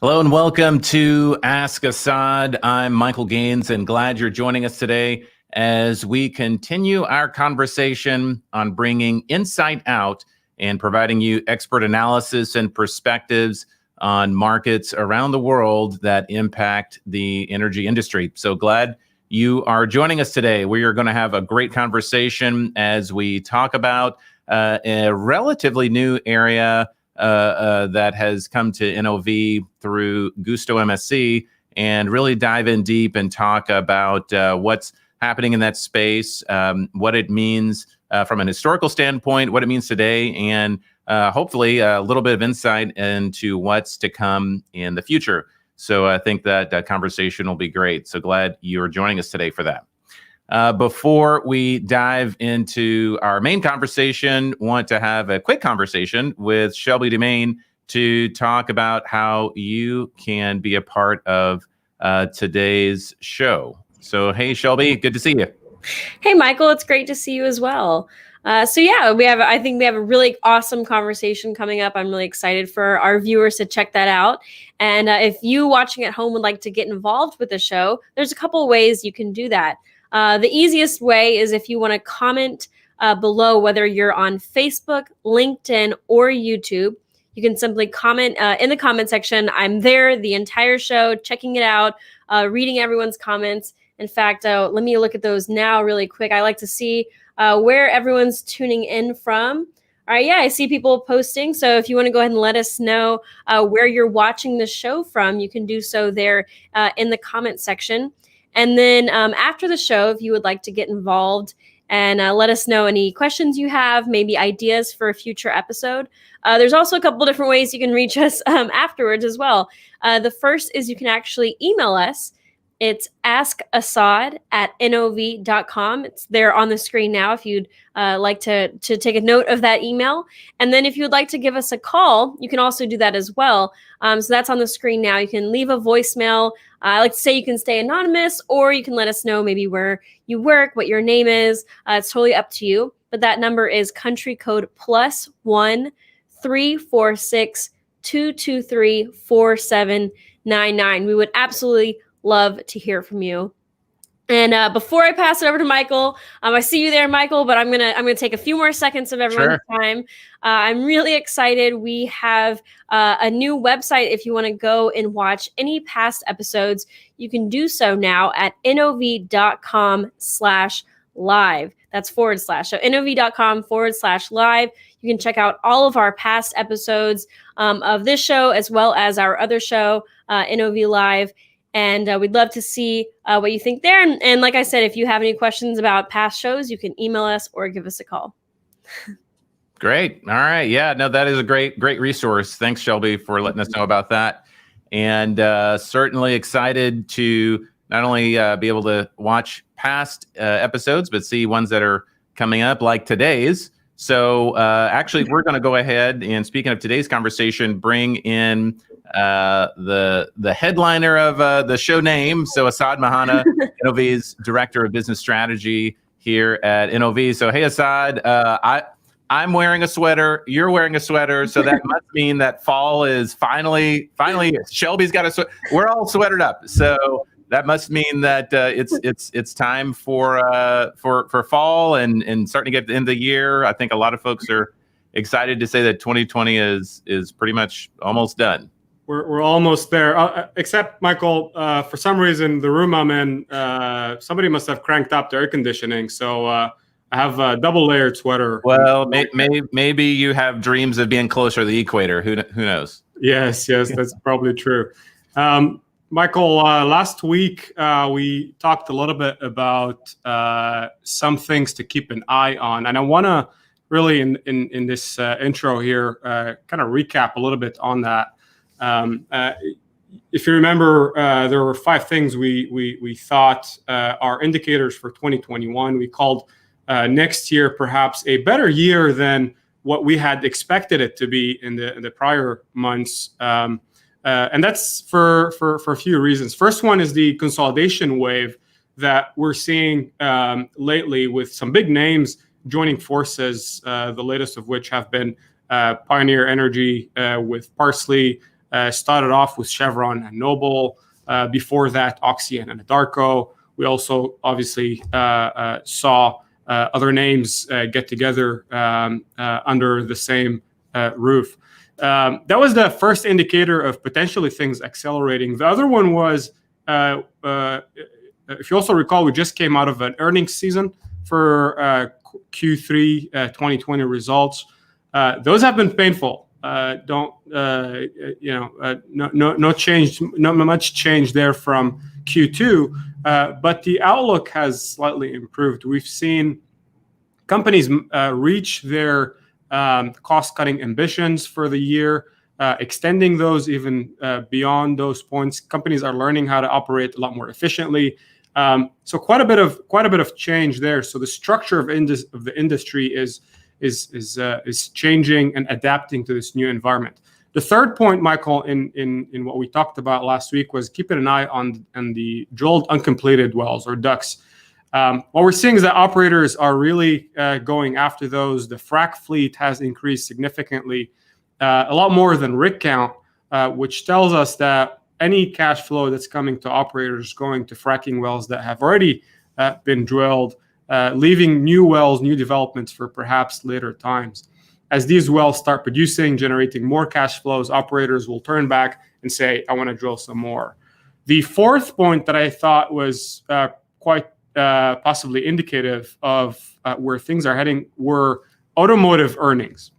Hello and welcome to Ask Assaad. I'm Michael Gaines and glad you're joining us today as we continue our conversation on bringing insight out and providing you expert analysis and perspectives on markets around the world that impact the energy industry. So glad you are joining us today. We are going to have a great conversation as we talk about a relatively new area that has come to NOV through Gusto MSC, and really dive in deep and talk about what's happening in that space, what it means from an historical standpoint, what it means today, and hopefully a little bit of insight into what's to come in the future. So I think that conversation will be great. So glad you're joining us today for that. Before we dive into our main conversation, want to have a quick conversation with Shelby Demain to talk about how you can be a part of today's show. So, hey, Shelby, good to see you. Hey, Michael, it's great to see you as well. I think we have a really awesome conversation coming up. I'm really excited for our viewers to check that out. And if you watching at home would like to get involved with the show, there's a couple of ways you can do that. The easiest way is if you want to comment below, whether you're on Facebook, LinkedIn, or YouTube. You can simply comment in the comment section. I'm there the entire show, checking it out, reading everyone's comments. In fact, let me look at those now really quick. I like to see where everyone's tuning in from. All right, yeah, I see people posting. So if you want to go ahead and let us know where you're watching the show from, you can do so there in the comment section. And then after the show, if you would like to get involved and let us know any questions you have, maybe ideas for a future episode. There's also a couple different ways you can reach us afterwards as well. The first is you can actually email us. It's askassad@nov.com. It's there on the screen now if you'd like to take a note of that email. And then if you would like to give us a call, you can also do that as well. So that's on the screen now. You can leave a voicemail. I like to say you can stay anonymous, or you can let us know maybe where you work, what your name is. It's totally up to you. But that number is country code +1 346 223 4799. We would absolutely love to hear from you. And before I pass it over to Michael, I see you there, Michael, but I'm gonna take a few more seconds of everyone's time. I'm really excited. We have a new website. If you want to go and watch any past episodes, you can do so now at nov.com/live. That's /. So nov.com/live. You can check out all of our past episodes of this show, as well as our other show, NOV Live. And we'd love to see what you think there. And like I said, if you have any questions about past shows, you can email us or give us a call. Great. All right. Yeah, no, that is a great resource. Thanks, Shelby, for letting us know about that. And certainly excited to not only be able to watch past episodes, but see ones that are coming up like today's. So actually, we're going to go ahead and, speaking of today's conversation, bring in the headliner of the show name. So Assaad Mahana, NOV's Director of Business Strategy here at NOV. So hey, Assaad, I'm wearing a sweater. You're wearing a sweater. So that must mean that fall is finally Shelby's got a sweater. We're all sweatered up. So that must mean that it's time for fall and starting to get to the end of the year. I think a lot of folks are excited to say that 2020 is pretty much almost done. We're almost there, except Michael, for some reason, the room I'm in, somebody must have cranked up the air conditioning. So I have a double layered sweater. Well, maybe you have dreams of being closer to the equator. Who knows? Yes, that's probably true. Michael, last week we talked a little bit about some things to keep an eye on. And I want to really, in this intro here, kind of recap a little bit on that. If you remember, there were 5 things we thought are indicators for 2021. We called next year perhaps a better year than what we had expected it to be in the prior months. And that's for a few reasons. First one is the consolidation wave that we're seeing lately, with some big names joining forces, the latest of which have been Pioneer Energy with Parsley, Started off with Chevron and Noble. Before that, Oxy and Anadarko. We also obviously saw other names get together under the same roof. That was the first indicator of potentially things accelerating. The other one was, if you also recall, we just came out of an earnings season for Q3 2020 results. Those have been painful. No change, not much change there from Q2, but the outlook has slightly improved. We've seen companies reach their cost-cutting ambitions for the year, extending those even beyond those points. Companies are learning how to operate a lot more efficiently. So quite a bit of change there. So the structure of the industry is changing and adapting to this new environment. The third point, Michael, in what we talked about last week was keeping an eye on the drilled uncompleted wells, or DUCs. What we're seeing is that operators are really going after those. The frac fleet has increased significantly, a lot more than rig count, which tells us that any cash flow that's coming to operators going to fracking wells that have already been drilled, leaving new wells, new developments for perhaps later times. As these wells start producing, generating more cash flows, operators will turn back and say, I want to drill some more. The fourth point that I thought was quite possibly indicative of where things are heading were automotive earnings.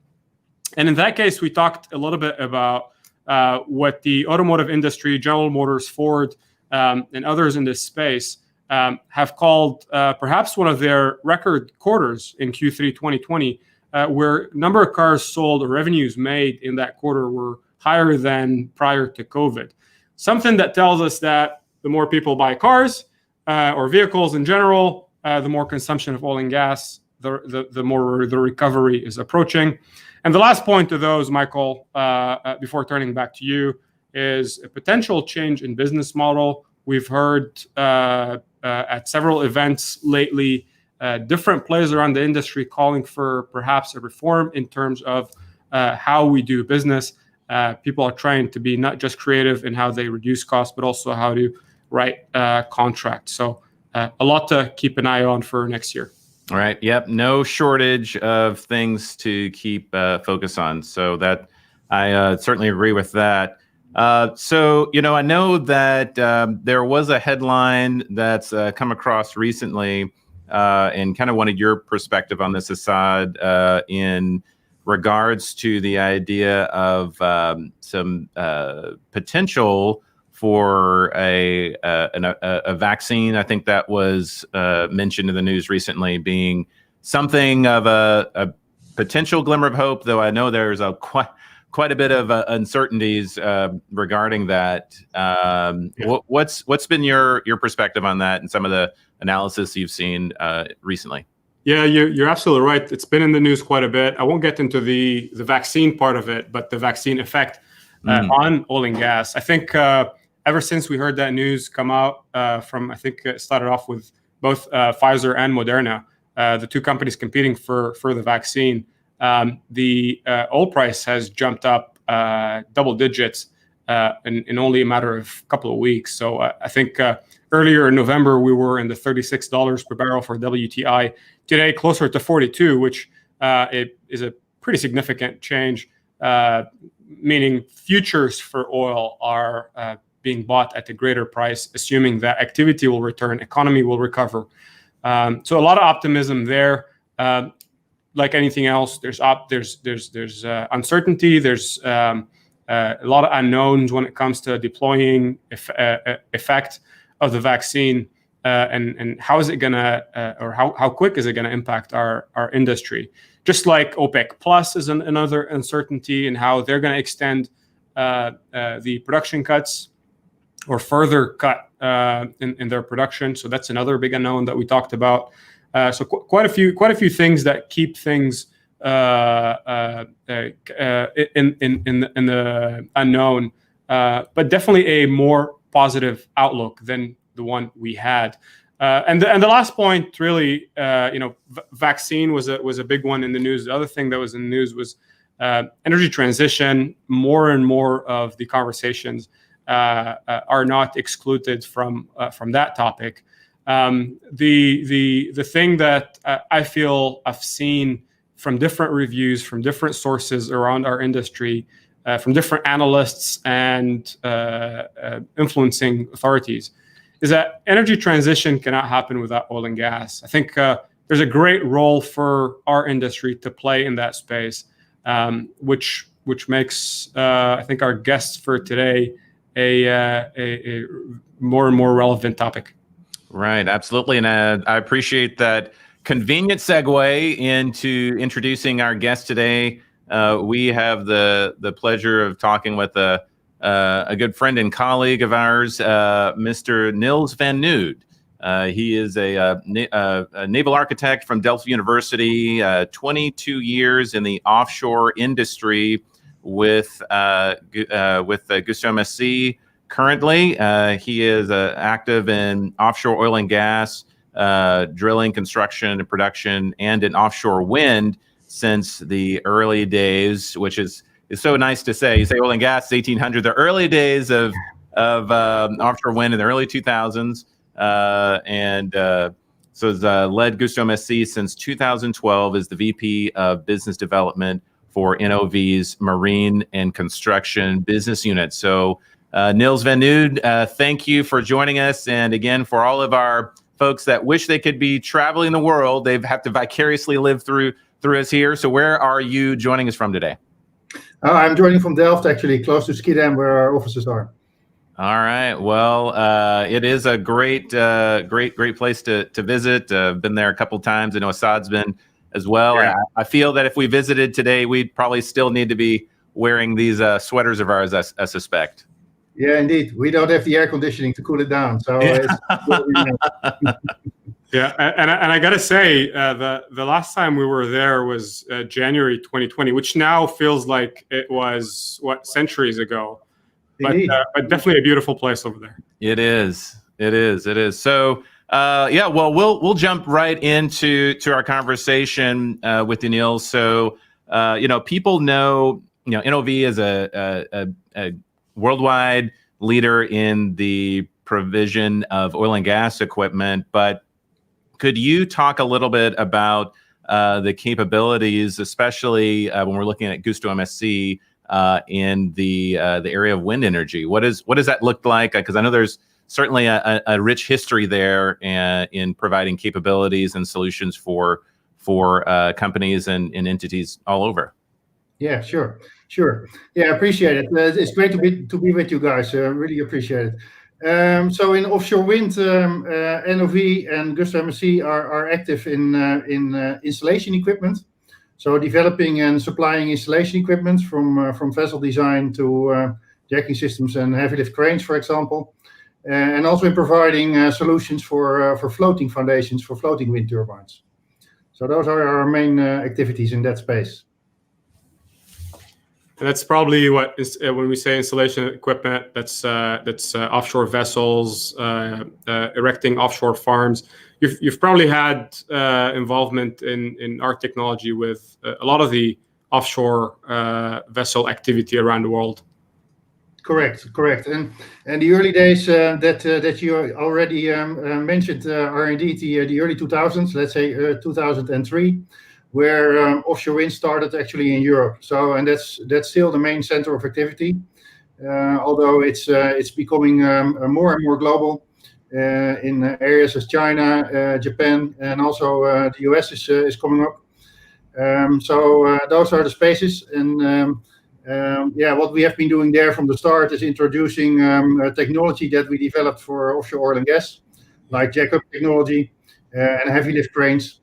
And in that case, we talked a little bit about what the automotive industry, General Motors, Ford, and others in this space have called perhaps one of their record quarters in Q3 2020, where number of cars sold or revenues made in that quarter were higher than prior to COVID. Something that tells us that the more people buy cars or vehicles in general, the more consumption of oil and gas, the more the recovery is approaching. And the last point of those, Michael, before turning back to you, is a potential change in business model. We've heard at several events lately, different players around the industry calling for perhaps a reform in terms of how we do business. People are trying to be not just creative in how they reduce costs, but also how to write contracts. So a lot to keep an eye on for next year. All right. Yep. No shortage of things to keep focus on. So that I certainly agree with that. So, I know that there was a headline that's come across recently and kind of wanted your perspective on this, Assaad, in regards to the idea of some potential for a vaccine. I think that was mentioned in the news recently, being something of a potential glimmer of hope, though I know there's quite a bit of uncertainties regarding that. What's been your perspective on that and some of the analysis you've seen recently? Yeah, you're absolutely right. It's been in the news quite a bit. I won't get into the vaccine part of it, but the vaccine effect on oil and gas. I think ever since we heard that news come out from, I think it started off with both Pfizer and Moderna, the two companies competing for the vaccine, the oil price has jumped up double digits in only a matter of a couple of weeks. So I think earlier in November, we were in the $36 per barrel for WTI. Today, closer to 42, which is a pretty significant change, meaning futures for oil are being bought at a greater price, assuming that activity will return, economy will recover. So a lot of optimism there. Like anything else, there's uncertainty. There's a lot of unknowns when it comes to deploying effect of the vaccine, and how is it gonna, or how quick is it gonna impact our industry? Just like OPEC Plus is another uncertainty in how they're gonna extend the production cuts or further cut in their production. So that's another big unknown that we talked about. So quite a few things that keep things in the unknown, but definitely a more positive outlook than the one we had. And the last point, really, vaccine was a big one in the news. The other thing that was in the news was energy transition, more and more of the conversations are not excluded from that topic. The thing that I feel I've seen from different reviews, from different sources around our industry, from different analysts and influencing authorities, is that energy transition cannot happen without oil and gas. I think there's a great role for our industry to play in that space, which makes I think our guests for today a more and more relevant topic. Right, absolutely, and I appreciate that convenient segue into introducing our guest today. We have the pleasure of talking with a good friend and colleague of ours, Mr. Nils Van Nood. He is a naval architect from Delft University, 22 years in the offshore industry with Gusto MSC. Currently, he is active in offshore oil and gas, drilling, construction, and production, and in offshore wind since the early days, which is so nice to say. You say oil and gas, 1800, the early days of offshore wind in the early 2000s, so has led Gusto MSC since 2012 as the VP of Business Development for NOV's Marine and Construction Business Unit. So Nils Van Nood, thank you for joining us. And again, for all of our folks that wish they could be traveling the world, they have to vicariously live through us here. So where are you joining us from today? I'm joining from Delft, actually, close to Schiedam, where our offices are. All right. Well, it is a great place to visit. I've been there a couple times. I know Assaad's been as well. Yeah. I feel that if we visited today, we'd probably still need to be wearing these sweaters of ours, I suspect. Yeah, indeed. We don't have the air conditioning to cool it down. So it's Yeah, and I gotta say, the last time we were there was January 2020, which now feels like it was centuries ago. But definitely a beautiful place over there. It is. So yeah, well, we'll jump right into our conversation with you, Nils. So people know NOV is a worldwide leader in the provision of oil and gas equipment, but could you talk a little bit about the capabilities, especially when we're looking at Gusto MSC in the area of wind energy? What does that look like? Because I know there's certainly a rich history there in providing capabilities and solutions for companies and entities all over. Yeah, sure. Yeah, appreciate it. It's great to be with you guys. Really appreciate it. So in offshore wind, NOV and Gusto MSC are active in installation equipment. So developing and supplying installation equipment from vessel design to jacking systems and heavy lift cranes, for example, and also in providing solutions for floating foundations for floating wind turbines. So those are our main activities in that space. And that's probably what is when we say installation equipment. That's offshore vessels, erecting offshore farms. You've probably had involvement in our technology with a lot of the offshore vessel activity around the world. Correct. And the early days that you already mentioned are indeed the early 2000s. Let's say 2003. Where offshore wind started actually in Europe. So, and that's still the main center of activity, although it's becoming more and more global in areas as China, Japan, and also the US is coming up. So those are the spaces, and what we have been doing there from the start is introducing technology that we developed for offshore oil and gas, like jack-up technology and heavy lift cranes.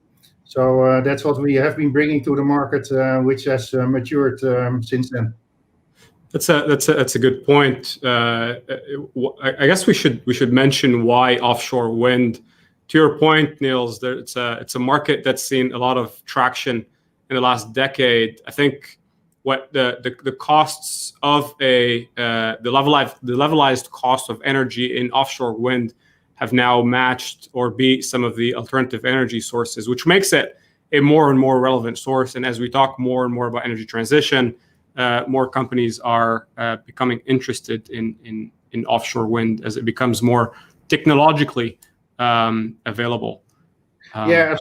So that's what we have been bringing to the market, which has matured since then. That's a good point. I guess we should mention why offshore wind. To your point, Nils, it's a market that's seen a lot of traction in the last decade. I think what the costs of the levelized cost of energy in offshore wind have now matched or beat some of the alternative energy sources, which makes it a more and more relevant source. And as we talk more and more about energy transition, more companies are becoming interested in offshore wind as it becomes more technologically available. Yeah,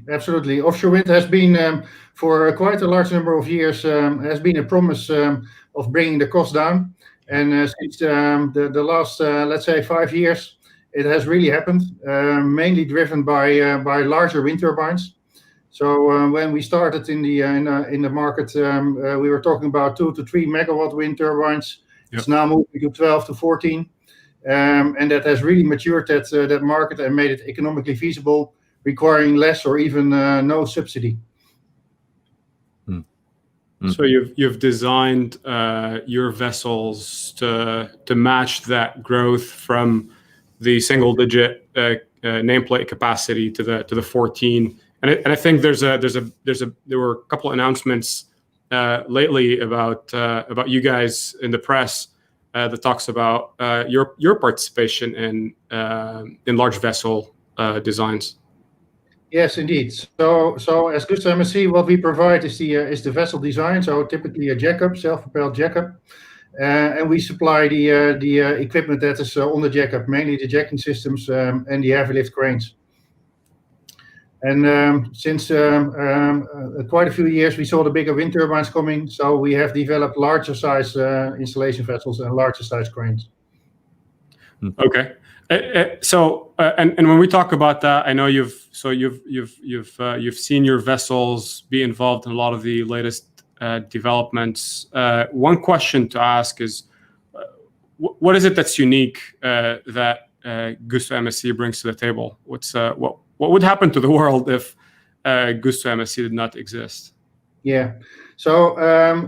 absolutely. Offshore wind has been for quite a large number of years has been a promise of bringing the cost down. And since the last, let's say, 5 years, it has really happened, mainly driven by larger wind turbines. So when we started in the market, we were talking about 2 to 3 megawatt wind turbines. Yep. It's now moving to 12 to 14, and that has really matured that market and made it economically feasible, requiring less or even no subsidy. So you've designed your vessels to match that growth from the single-digit nameplate capacity to the 14, and I think there were a couple of announcements lately about you guys in the press that talks about your participation in large vessel designs. Yes, indeed. So as Gusto MSC, what we provide is the vessel design. So typically a jackup, self-propelled jackup, and we supply the equipment that is on the jackup, mainly the jacking systems and the heavy lift cranes. And since quite a few years, we saw the bigger wind turbines coming. So we have developed larger size installation vessels and larger size cranes. Okay. So when we talk about that, I know you've seen your vessels be involved in a lot of the latest developments. One question to ask is, what is it that's unique that Gusto MSC brings to the table? What would happen to the world if Gusto MSC did not exist? Yeah. So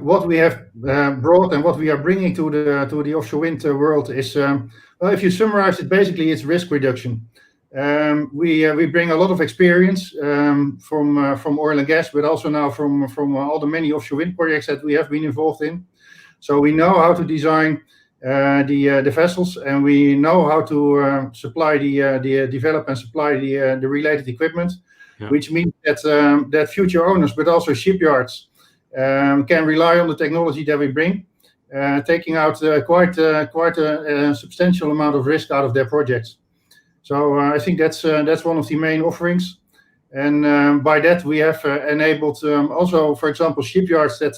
what we have brought and what we are bringing to the offshore wind world is, well, if you summarize it, basically it's risk reduction. We bring a lot of experience from oil and gas, but also now from all the many offshore wind projects that we have been involved in. So we know how to design the vessels, and we know how to supply develop and supply the related equipment, yeah. Which means that future owners, but also shipyards, can rely on the technology that we bring, taking out quite a substantial amount of risk out of their projects. So I think that's one of the main offerings, and by that we have enabled also, for example, shipyards that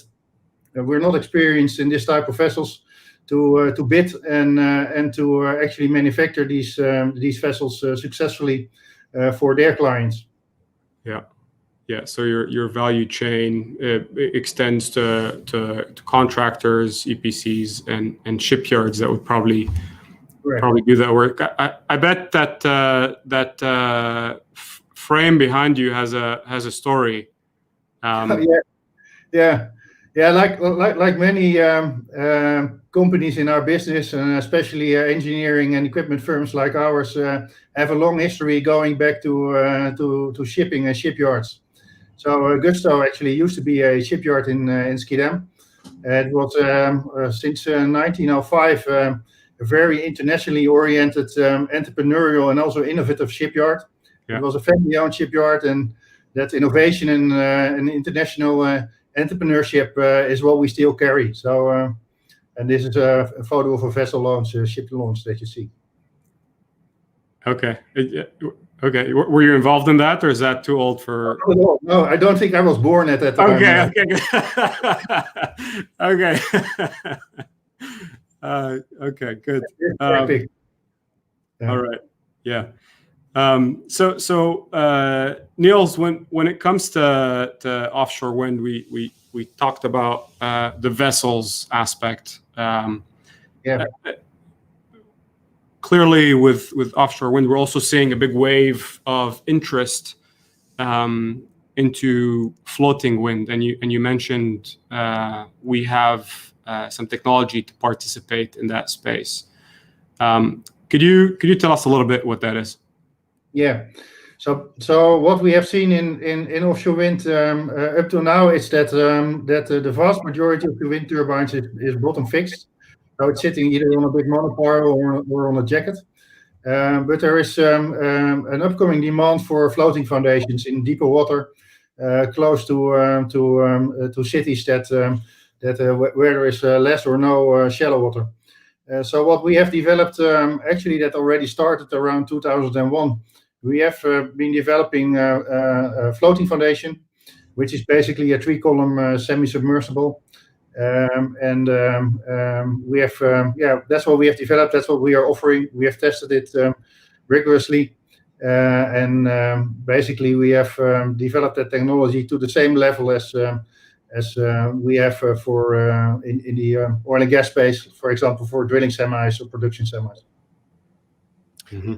were not experienced in this type of vessels to bid and to actually manufacture these vessels successfully for their clients. Yeah. So your value chain extends to contractors, EPCs, and shipyards that would probably do that work. I bet that frame behind you has a story. Yeah. Like many companies in our business, and especially engineering and equipment firms like ours, have a long history going back to shipping and shipyards. So Gusto actually used to be a shipyard in Schiedam. It was since 1905 a very internationally oriented, entrepreneurial and also innovative shipyard. Yeah. It was a family-owned shipyard, and that innovation and international entrepreneurship is what we still carry. So, and this is a photo of a vessel launch, ship launch that you see. Okay. Okay. Were you involved in that, or is that too old for? No, I don't think I was born at that time. Okay. Okay. Good. Yeah. All right. Yeah. So Nils, when it comes to offshore wind, we talked about the vessels aspect. Yeah. Clearly, with offshore wind, we're also seeing a big wave of interest into floating wind, and you mentioned we have some technology to participate in that space. Could you tell us a little bit what that is? Yeah. So what we have seen in offshore wind up to now is that the vast majority of the wind turbines is bottom fixed. So it's sitting either on a big monopile or on a jacket. But there is an upcoming demand for floating foundations in deeper water, close to cities where there is less or no shallow water. So what we have developed, actually that already started around 2001. We have been developing a floating foundation, which is basically a 3-column semi-submersible. We have, that's what we have developed. That's what we are offering. We have tested it rigorously. Basically we have developed that technology to the same level as we have in the oil and gas space, for example, for drilling semis or production semis. Mm-hmm.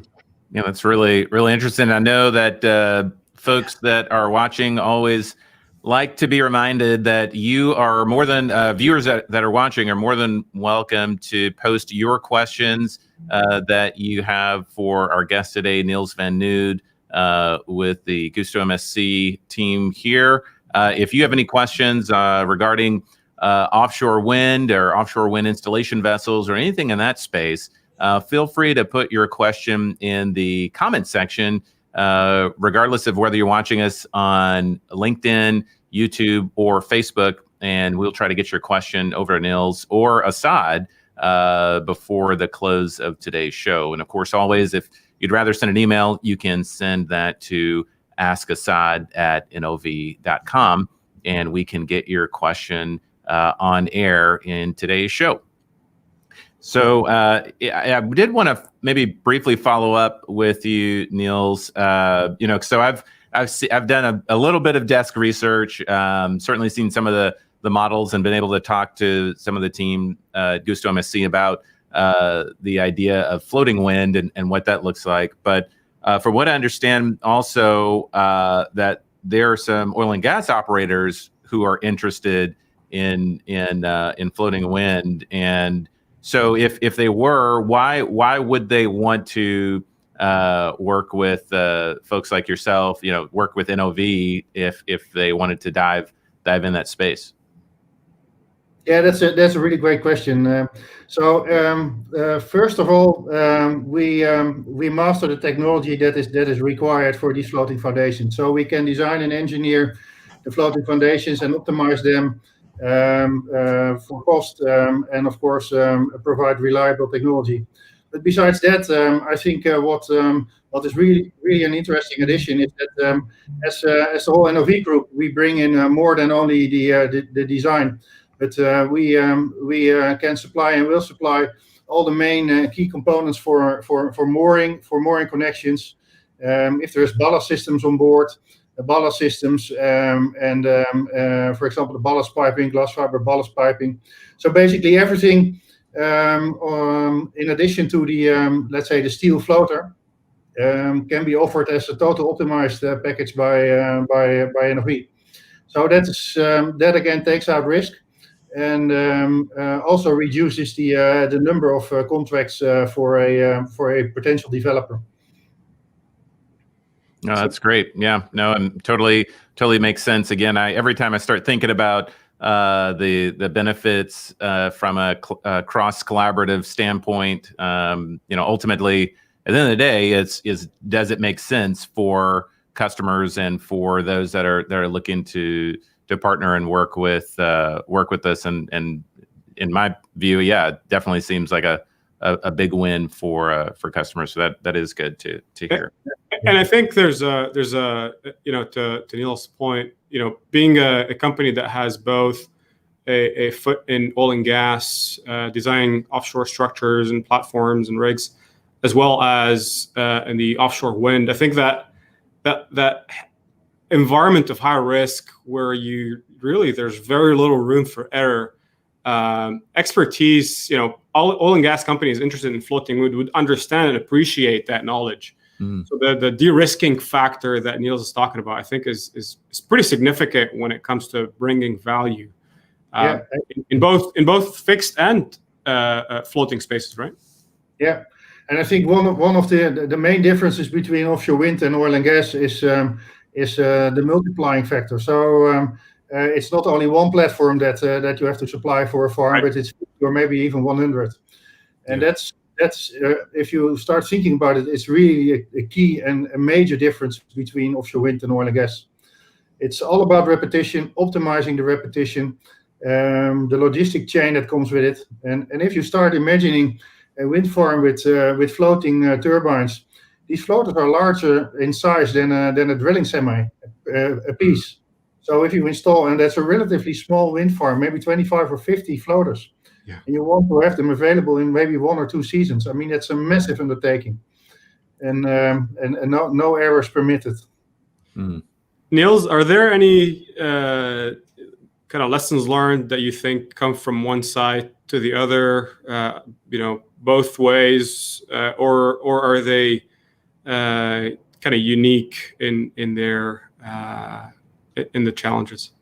Yeah, that's really, really interesting. I know that folks that are watching always like to be reminded that you are more than viewers that are watching are more than welcome to post your questions that you have for our guest today, Nils Van Nood, with the Gusto MSC team here. If you have any questions regarding offshore wind or offshore wind installation vessels or anything in that space, feel free to put your question in the comment section, regardless of whether you're watching us on LinkedIn, YouTube, or Facebook, and we'll try to get your question over to Nils or Assaad before the close of today's show. And of course, always, if you'd rather send an email, you can send that to askassad@nov.com, and we can get your question on air in today's show. So I did want to maybe briefly follow up with you, Nils. So I've done a little bit of desk research, certainly seen some of the models and been able to talk to some of the team Gusto MSC about the idea of floating wind and what that looks like. But from what I understand, also that there are some oil and gas operators who are interested in floating wind. And so if they were, why would they want to work with folks like yourself, work with NOV if they wanted to dive in that space? Yeah, that's a really great question. First of all, we master the technology that is required for these floating foundations. So we can design and engineer the floating foundations and optimize them for cost and of course provide reliable technology. But besides that, I think what is really an interesting addition is that as the whole NOV group, we bring in more than only the design, but we can supply and will supply all the main key components for mooring connections. If there's ballast systems on board, the ballast systems, for example, the ballast piping, glass fiber ballast piping. So basically everything. In addition to the let's say the steel floater, can be offered as a total optimized package by NOV. So that again takes out risk and also reduces the number of contracts for a potential developer. No, that's great. Yeah, no, and totally makes sense. Again, every time I start thinking about the benefits from a cross collaborative standpoint, ultimately at the end of the day, does it make sense for customers and for those that are looking to partner and work with us? And in my view, yeah, it definitely seems like a big win for customers. So that is good to hear. And I think there's to Niels' point, being a company that has both a foot in oil and gas, designing offshore structures and platforms and rigs, as well as in the offshore wind. I think that environment of high risk where there's very little room for error. Expertise, all oil and gas companies interested in floating would understand and appreciate that knowledge. So the de-risking factor that Nils is talking about, I think, is pretty significant when it comes to bringing value in both fixed and floating spaces, right? Yeah, and I think one of the main differences between offshore wind and oil and gas is the multiplying factor. So it's not only one platform that you have to supply for a farm, right, but it's or maybe even 100, and that's if you start thinking about it, it's really a key and a major difference between offshore wind and oil and gas. It's all about repetition, optimizing the repetition, the logistic chain that comes with it. And if you start imagining a wind farm with floating turbines, these floaters are larger in size than a drilling semi a piece. So if you install, and that's a relatively small wind farm, maybe 25 or 50 floaters, and you want to have them available in maybe 1 or 2 seasons, I mean, that's a massive undertaking, and no errors permitted. Nils, are there any kind of lessons learned that you think come from one side to the other, both ways, or are they kind of unique in their in the challenges?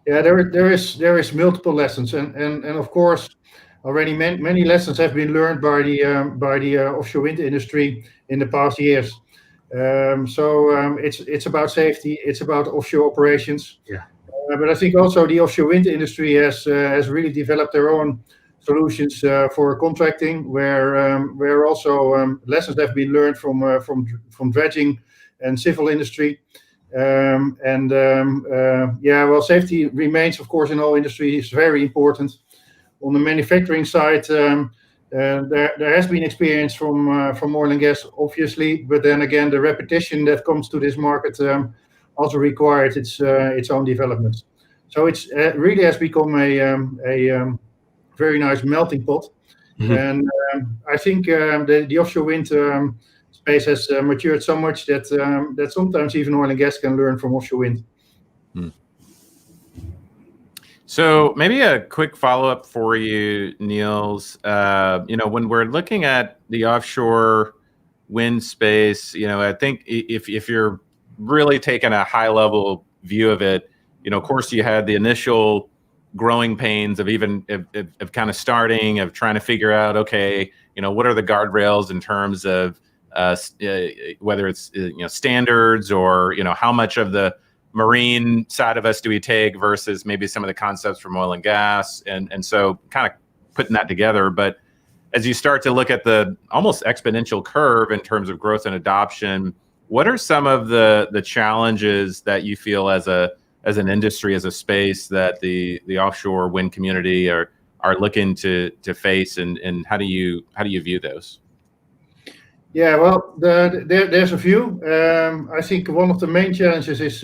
Yeah, there is multiple lessons, and of course, already many lessons have been learned by the offshore wind industry in the past years. It's about safety, it's about offshore operations. But I think also the offshore wind industry has really developed their own solutions for contracting, where also lessons have been learned from dredging and civil industry. Safety remains, of course, in all industries very important. On the manufacturing side, there has been experience from oil and gas, obviously, but then again, the repetition that comes to this market also required its own development. So it's really has become a very nice melting pot, and I think the offshore wind space has matured so much that sometimes even oil and gas can learn from offshore wind. So maybe a quick follow-up for you, Nils. When we're looking at the offshore wind space, I think if you're really taking a high-level view of it, of course you had the initial growing pains of kind of starting, of trying to figure out, okay, what are the guardrails in terms of whether it's standards or how much of the marine side of us do we take versus maybe some of the concepts from oil and gas, and so kind of putting that together. But as you start to look at the almost exponential curve in terms of growth and adoption, what are some of the challenges that you feel as an industry, as a space, that the offshore wind community are looking to face, and how do you view those? Yeah, well, there's a few. I think one of the main challenges is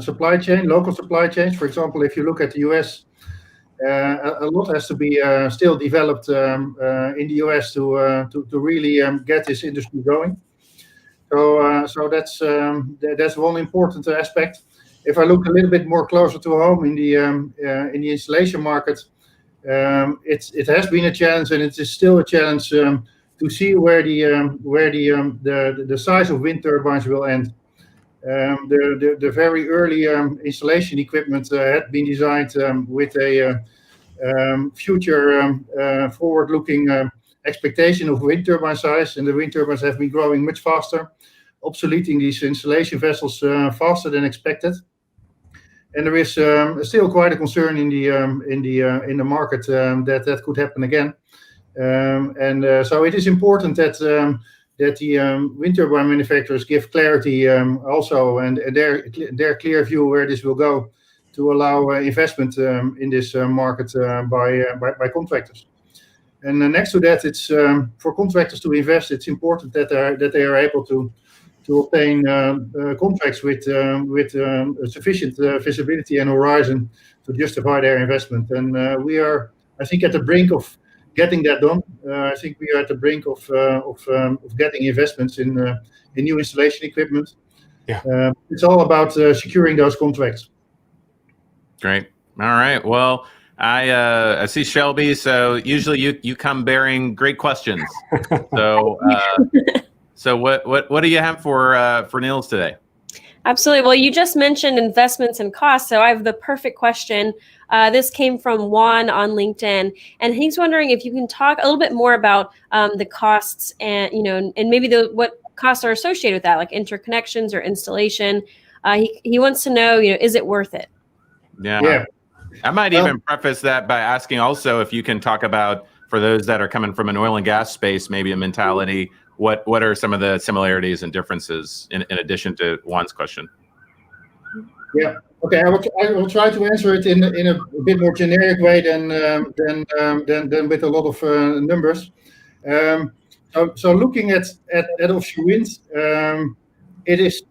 supply chain, local supply chains. For example, if you look at the US, a lot has to be still developed in the US to really get this industry going. So that's one important aspect. If I look a little bit more closer to home in the installation market, it has been a challenge, and it is still a challenge to see where the size of wind turbines will end. The very early installation equipment had been designed with a future forward-looking expectation of wind turbine size, and the wind turbines have been growing much faster, obsoleting these installation vessels faster than expected. And there is still quite a concern in the market that could happen again. So it is important that the wind turbine manufacturers give clarity also, and their clear view where this will go, to allow investment in this market by contractors. And next to that, it's for contractors to invest. It's important that they are able to obtain contracts with sufficient visibility and horizon to justify their investment. And we are, I think, at the brink of getting that done. I think we are at the brink of getting investments in new installation equipment. It's all about securing those contracts. Great. All right. Well, I see Shelby. So usually you come bearing great questions. So what do you have for Nils today? Absolutely. Well, you just mentioned investments and costs, so I have the perfect question. This came from Juan on LinkedIn, and he's wondering if you can talk a little bit more about the costs and maybe what costs are associated with that, like interconnections or installation. He wants to know, is it worth it? Yeah. I might even preface that by asking also if you can talk about, for those that are coming from an oil and gas space, maybe a mentality. What are some of the similarities and differences in addition to Juan's question? Yeah. Okay. I will try to answer it in a bit more generic way than with a lot of numbers. So looking at offshore wind, it is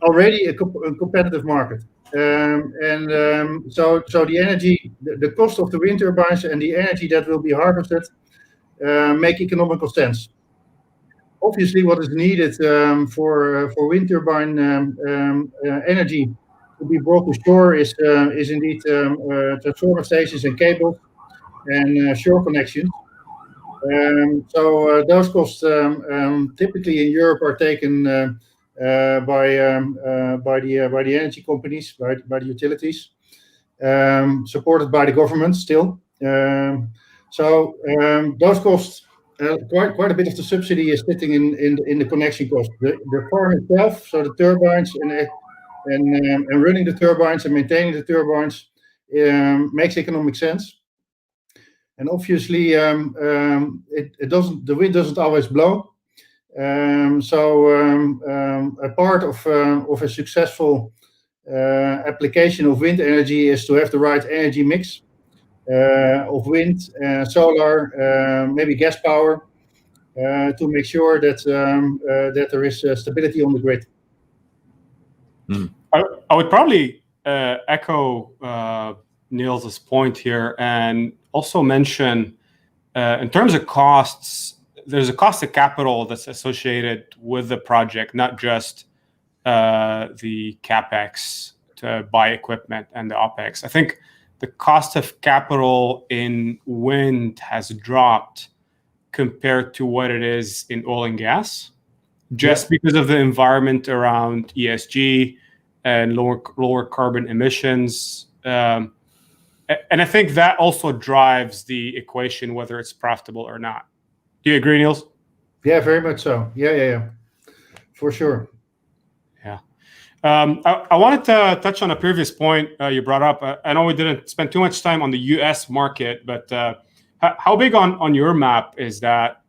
already a competitive market. So the energy, the cost of the wind turbines and the energy that will be harvested make economical sense. Obviously, what is needed for wind turbine energy to be brought to shore is indeed transformer stations and cables and shore connections. So those costs typically in Europe are taken by the energy companies, by the utilities, supported by the government still. So those costs, quite a bit of the subsidy is sitting in the connection cost. The farm itself, so the turbines and running the turbines and maintaining the turbines makes economic sense. And obviously, the wind doesn't always blow. So a part of a successful application of wind energy is to have the right energy mix of wind, solar, maybe gas power, to make sure that there is stability on the grid. I would probably echo Niels's point here, and also mention in terms of costs, there's a cost of capital that's associated with the project, not just the capex to buy equipment and the opex. I think the cost of capital in wind has dropped compared to what it is in oil and gas, just because of the environment around ESG and lower carbon emissions. And I think that also drives the equation, whether it's profitable or not. Do you agree, Nils? Yeah, very much so. Yeah. For sure. Yeah. I wanted to touch on a previous point you brought up. I know we didn't spend too much time on the US market, but how big on your map is that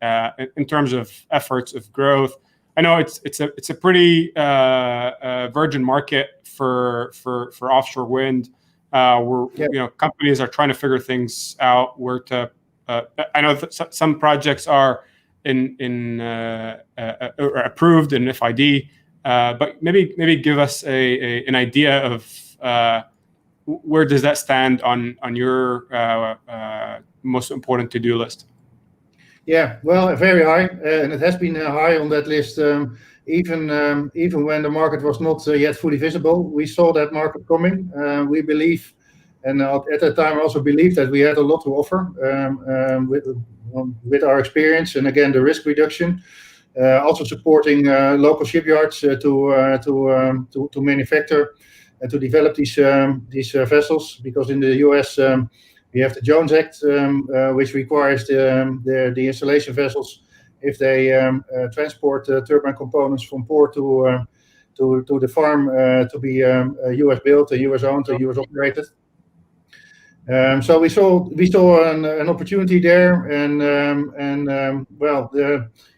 in terms of efforts of growth? I know it's a pretty virgin market for offshore wind. Where companies are trying to figure things out where to. I know that some projects are approved in FID, but maybe give us an idea of where does that stand on your most important to-do list. Yeah, well, very high, and it has been high on that list. Even when the market was not yet fully visible, we saw that market coming. We believe, and at that time also believed that we had a lot to offer with our experience, and again the risk reduction, also supporting local shipyards to manufacture and to develop these vessels. Because in the US we have the Jones Act, which requires the installation vessels, if they transport turbine components from port to the farm, to be US built, US owned, US operated. So we saw an opportunity there, and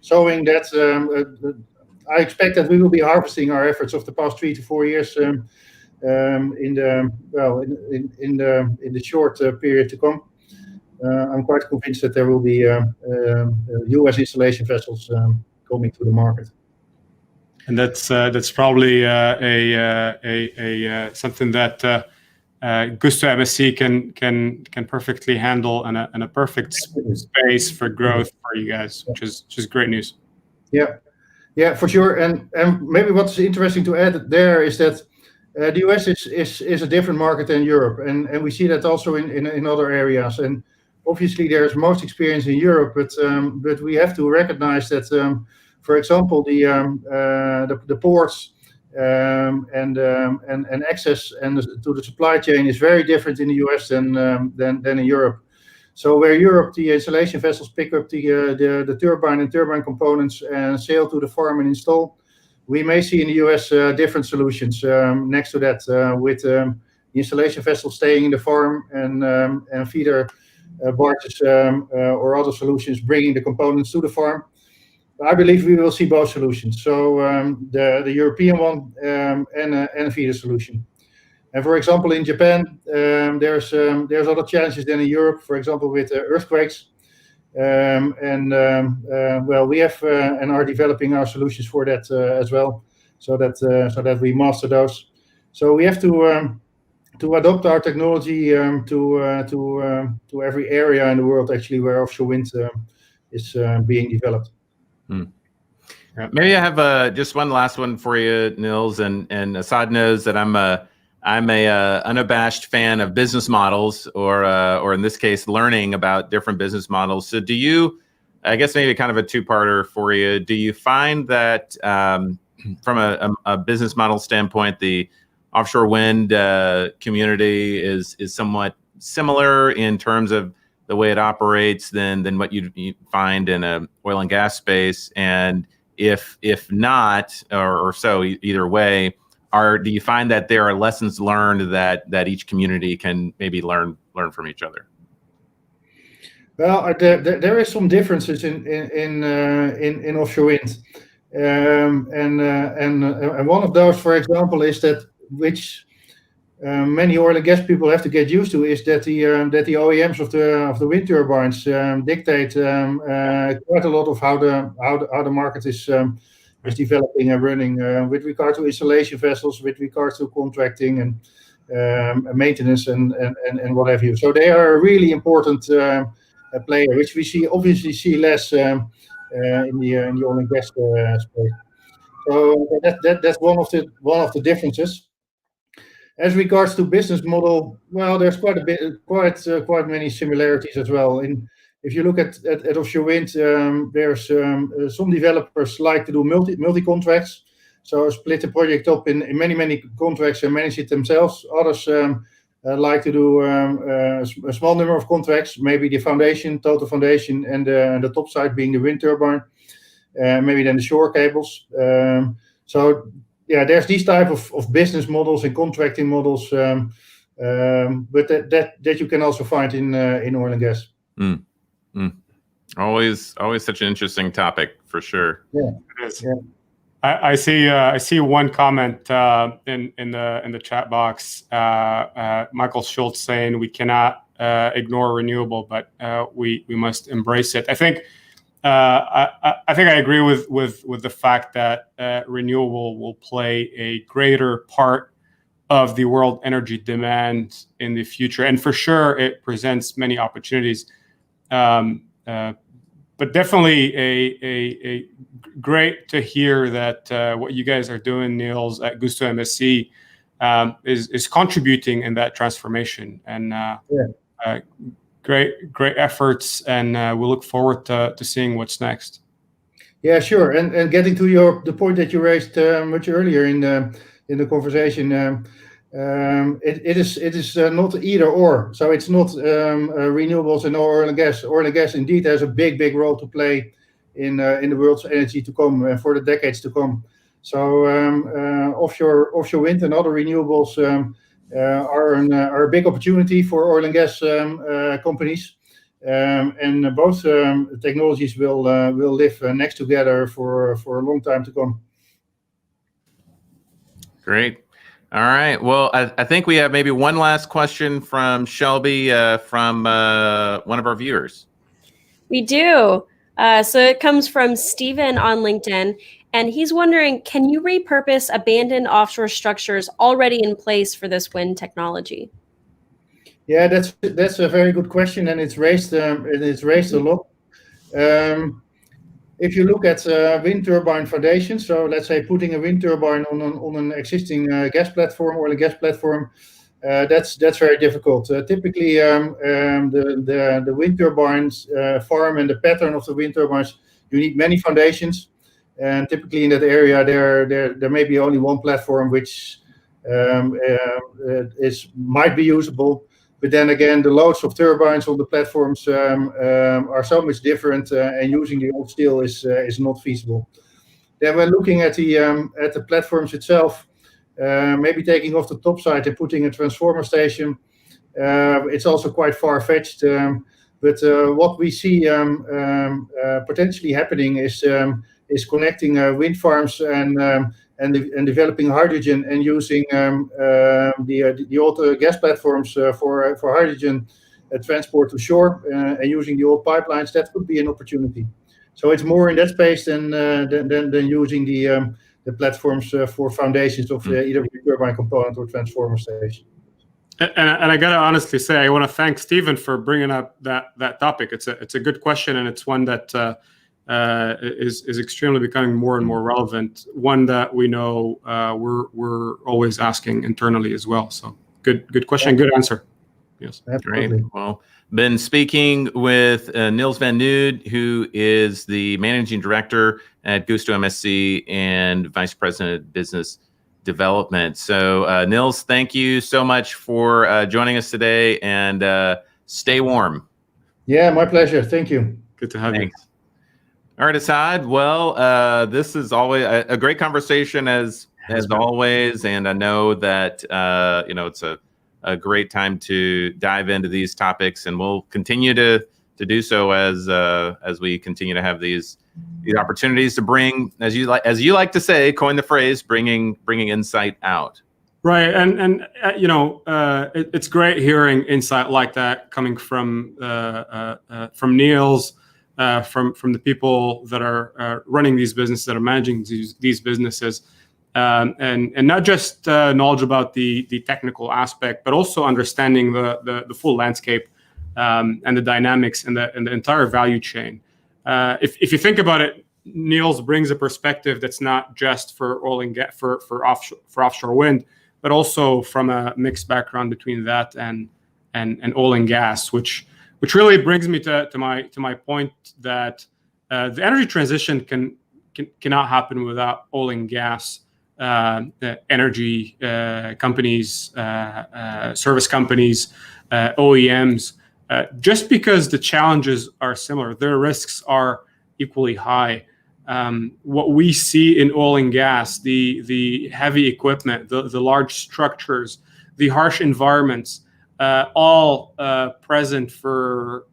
showing that I expect that we will be harvesting our efforts of the past 3 to 4 years in the short period to come. I'm quite convinced that there will be US installation vessels coming to the market. And that's probably something that Gusto MSC can perfectly handle, and a perfect space for growth for you guys, which is great news. Yeah, for sure. And maybe what's interesting to add there is that the US is a different market than Europe, and we see that also in other areas. And obviously there's most experience in Europe, but we have to recognize that, for example, the ports and access to the supply chain is very different in the US than in Europe. So where Europe, the installation vessels pick up the turbine and turbine components and sail to the farm and install, we may see in the US different solutions next to that, with the installation vessel staying in the farm and feeder barges or other solutions bringing the components to the farm. I believe we will see both solutions. So the European one and a feeder solution. And for example, in Japan, there's other challenges than in Europe. For example, with earthquakes. Well, we have and are developing our solutions for that as well, so that we master those. So we have to adopt our technology to every area in the world actually where offshore wind is being developed. Maybe I have just one last one for you, Nils, and Assaad knows that I'm a unabashed fan of business models, or in this case, learning about different business models. So do you, I guess maybe kind of a two-parter for you, do you find that from a business model standpoint, the offshore wind community is somewhat similar in terms of the way it operates than what you find in a oil and gas space? And if not, or so either way, do you find that there are lessons learned that each community can maybe learn from each other? Well, there is some differences in offshore wind, and one of those, for example, is that which many oil and gas people have to get used to, is that the OEMs of the wind turbines dictate quite a lot of how the market is developing and running with regard to installation vessels, with regard to contracting and maintenance and what have you. So they are a really important player, which we obviously see less in the oil and gas space. So that's one of the differences. As regards to business model, well, there's quite many similarities as well. If you look at offshore wind, there's some developers like to do multi contracts, so split the project up in many contracts and manage it themselves. Others like to do a small number of contracts, maybe the total foundation, and the top side being the wind turbine, maybe then the shore cables. So yeah, there's these type of business models and contracting models, but that you can also find in oil and gas. Always such an interesting topic, for sure. Yeah, it is. Yeah. I see one comment in the chat box. Michael Schultz saying we cannot ignore renewable, but we must embrace it. I think I agree with the fact that renewable will play a greater part of the world energy demand in the future, and for sure it presents many opportunities. But definitely a great to hear that what you guys are doing, Nils, at Gusto MSC is contributing in that transformation, and great efforts, and we'll look forward to seeing what's next. Yeah, sure. And getting to the point that you raised much earlier in the conversation, it is not either or. So it's not renewables and oil and gas. Oil and gas indeed has a big role to play in the world's energy to come for the decades to come. So offshore wind and other renewables are a big opportunity for oil and gas companies, and both technologies will live next together for a long time to come. Great. All right. Well, I think we have maybe one last question from Shelby from one of our viewers. We do. So it comes from Steven on LinkedIn, and he's wondering, can you repurpose abandoned offshore structures already in place for this wind technology? Yeah, that's a very good question, and it's raised a lot. If you look at wind turbine foundations, so let's say putting a wind turbine on an existing gas platform, oil and gas platform, that's very difficult. Typically, the wind turbines farm and the pattern of the wind turbines, you need many foundations, and typically in that area there may be only one platform which might be usable. But then again, the loads of turbines on the platforms are so much different, and using the old steel is not feasible. Then when looking at the platforms itself, maybe taking off the top side and putting a transformer station, it's also quite far-fetched. But what we see potentially happening is connecting wind farms and developing hydrogen and using the old gas platforms for hydrogen transport to shore and using the old pipelines. That could be an opportunity. So it's more in that space than using the platforms for foundations of either turbine component or transformer station. And I gotta honestly say, I want to thank Stephen for bringing up that topic. It's a good question, and it's one that is extremely becoming more and more relevant. One that we know we're always asking internally as well. So good question, good answer. Yes, great. Well, been speaking with Nils Van Nood, who is the managing director at Gusto MSC and vice president of business development. So Nils, thank you so much for joining us today, and stay warm. Yeah, my pleasure. Thank you. Good to have you. All right, Assaad. Well, this is always a great conversation as always, and I know that it's a great time to dive into these topics, and we'll continue to do so as we continue to have these opportunities to bring, as you like to say, coin the phrase, bringing insight out. Right, and it's great hearing insight like that coming from Nils, from the people that are running these businesses, that are managing these businesses. And not just knowledge about the technical aspect, but also understanding the full landscape and the dynamics and the entire value chain. If you think about it, Nils brings a perspective that's not just for oil and gas, for offshore wind, but also from a mixed background between that and oil and gas, which really brings me to my point that the energy transition cannot happen without oil and gas. Energy companies, service companies, OEMs, just because the challenges are similar, their risks are equally high. What we see in oil and gas, the heavy equipment, the large structures, the harsh environments, all present for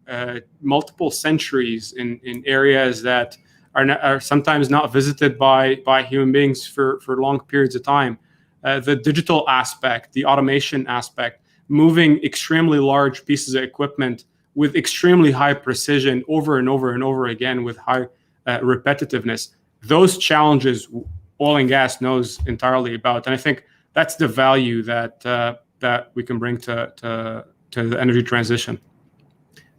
multiple centuries in areas that are sometimes not visited by human beings for long periods of time. The digital aspect, the automation aspect, moving extremely large pieces of equipment with extremely high precision over and over and over again with high repetitiveness. Those challenges oil and gas knows entirely about. And I think that's the value that we can bring to the energy transition.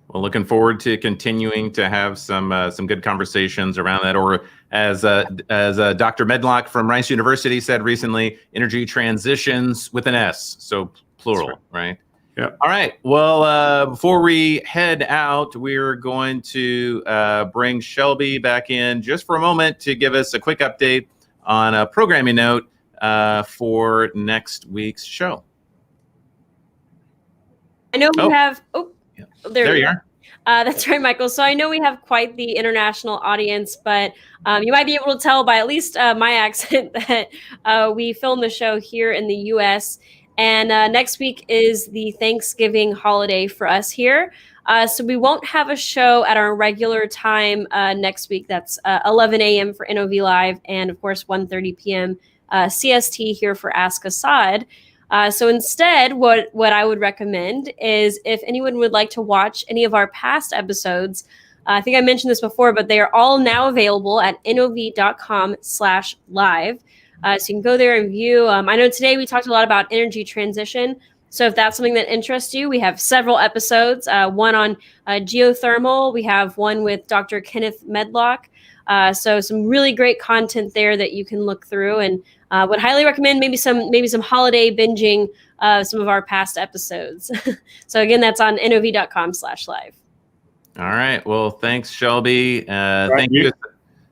Well, looking forward to continuing to have some good conversations around that, or as Dr. Medlock from Rice University said recently, energy transitions with an S, so plural, right? Yeah. All right. Well, before we head out, we're going to bring Shelby back in just for a moment to give us a quick update on a programming note for next week's show. I know we have. Yeah. There you are. That's right, Michael. So I know we have quite the international audience, but you might be able to tell by at least my accent that we film the show here in the U.S. And next week is the Thanksgiving holiday for us here. So we won't have a show at our regular time next week. That's 11 a.m. for NOV Live, and of course 1:30 p.m. CST here for Ask Assaad. So instead, what I would recommend is if anyone would like to watch any of our past episodes, I think I mentioned this before, but they are all now available at nov.com/live. So you can go there and view. I know today we talked a lot about energy transition. So if that's something that interests you, we have several episodes, one on geothermal. We have one with Dr. Kenneth Medlock. So some really great content there that you can look through, and would highly recommend maybe some holiday binging some of our past episodes. So again, that's on nov.com/live. All right. Well, thanks, Shelby. Thank you.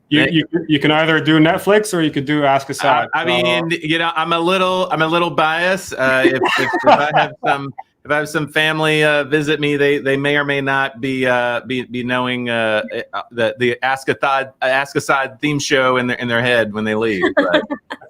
You can either do Netflix or you could do Ask Assaad. I mean, I'm a little biased. If I have some family visit me, they may or may not be knowing the Ask Assaad theme show in their head when they leave.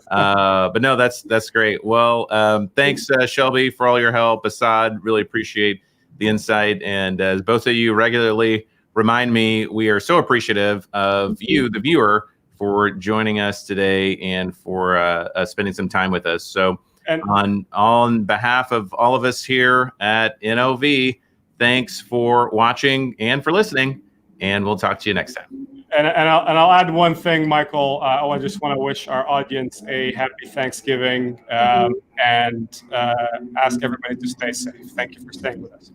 But no, that's great. Well, thanks Shelby for all your help. Assaad, really appreciate the insight. And as both of you regularly remind me, we are so appreciative of you, the viewer, for joining us today and for spending some time with us. So on behalf of all of us here at NOV, thanks for watching and for listening, and we'll talk to you next time. And I'll add one thing, Michael. I just want to wish our audience a happy Thanksgiving and ask everybody to stay safe. Thank you for staying with us.